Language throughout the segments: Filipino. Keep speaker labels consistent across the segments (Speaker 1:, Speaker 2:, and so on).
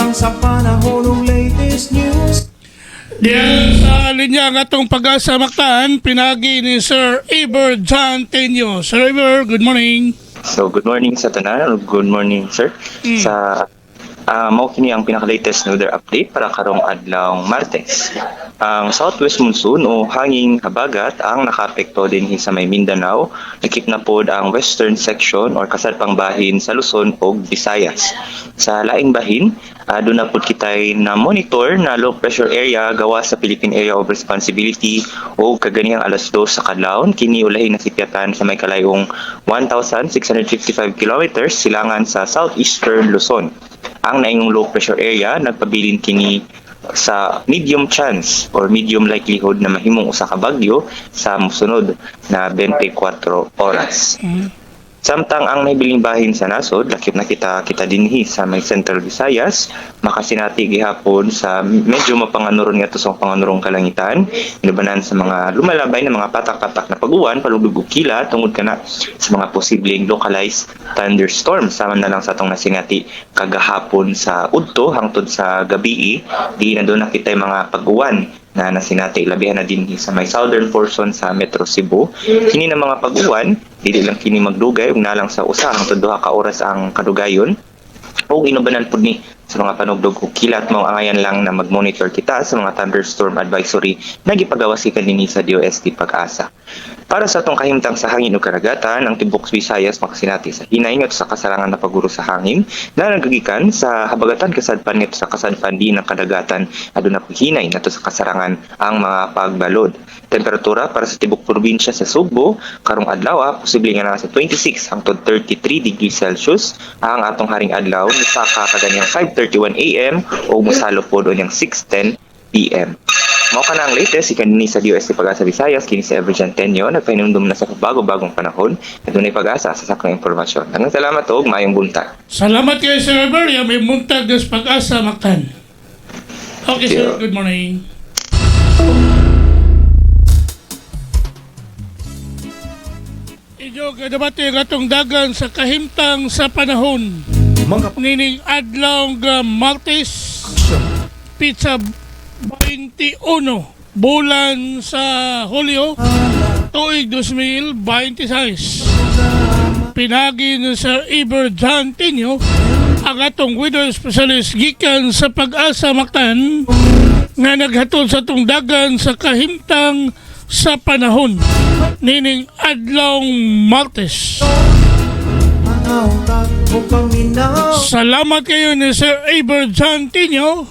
Speaker 1: kahimtang sa panahon ng latest news.
Speaker 2: Diyan sa linya nga itong Pag-asa Mactan, pinagi ni Sir Iber John Tenyo. Sir Iber, good morning.
Speaker 3: So, good morning sa tanan. Good morning, sir. Sa mao kini ang pinaka-latest weather update para karong adlaw Martes. Ang southwest monsoon o hanging habagat ang nakaapekto din sa may Mindanao. Nakip na pod ang western section or kasadpang bahin sa Luzon ug Visayas. Sa laing bahin, doon na pod kitay na monitor na low pressure area gawa sa Philippine Area of Responsibility o kaganihang alas 2 sa kadlawon kini ulahi na sityatan sa may kalayong 1,655 kilometers silangan sa southeastern Luzon. Ang naingong low pressure area nagpabilin kini sa medium chance or medium likelihood na mahimong usa ka bagyo sa mosunod na 24 oras. Samtang ang nahibiling bahin sa nasod, lakip na kita dinhi sa may Central Visayas, makasinati gihapon sa medyo mapanganuron nga to sa panganurong kalangitan, inubanan sa mga lumalabay na mga patak-patak na pag-uwan, palugdog ug kila tungod kana sa mga posibleng localized thunderstorm. Sama na lang sa atong nasingati kagahapon sa udto hangtod sa gabii, di na doon nakita mga pag-uwan na nasinati labihan na din sa may southern portion sa Metro Cebu. Kini na mga pag-uwan, dili lang kini magdugay ug nalang sa usa hangtod 2 ka oras ang kadugayon. O inubanan pud ni sa mga panugdog ug kilat mao angayan lang na mag-monitor kita sa mga thunderstorm advisory na gipagawas dinhi sa DOST Pag-asa. Para sa atong kahimtang sa hangin ug karagatan, ang tibuok Visayas makasinati sa hinay ngadto sa kasarangan na pagguro sa hangin na nagagikan sa habagatan kasadpan ngadto sa kasadpan di ng kadagatan aduna hinay ngadto sa kasarangan ang mga pagbalod. Temperatura para sa tibuok probinsya sa Sugbo karong adlaw posible nga nasa 26 hangtod 33 degrees Celsius ang atong haring adlaw sa kaganyang 5:31 AM o musalo pod onyang 6:10 PM. Mao ka na ang latest ikan ni sa DOST Pag-asa Visayas kini sa Everjan Tenyo nagpahinumdum na sa bago-bagong panahon at dunay pag-asa sa sakong impormasyon. Daghang salamat og maayong buntag.
Speaker 2: Salamat kay Sir Iber. Yan may muntag des Pag-asa Mactan. Okay, sir. Good morning. Ijo kadabati ang atong dagan sa kahimtang sa panahon. Nining adlaw nga Martes, pizza 21 bulan sa Hulyo tuig 2026. Pinagi ni Sir Iber John Tenyo ang atong weather specialist gikan sa Pag-asa Mactan nga naghatod sa atong dagan sa kahimtang sa panahon nining adlaw Martes. Salamat kayo ni Sir Iber John Tenyo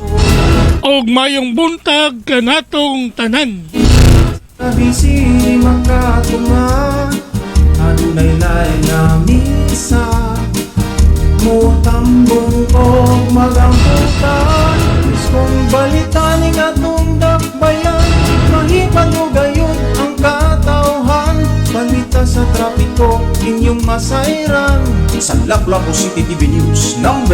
Speaker 2: og mayong buntag kanatong tanan.
Speaker 1: Nabisi makatunga adunay lain nga misa mutambong ko magamputan kung balitan ng atong dakbayan mahipalugayod ang katawhan balita sa trapiko inyong masayran sa Lapu-Lapu City TV News #1.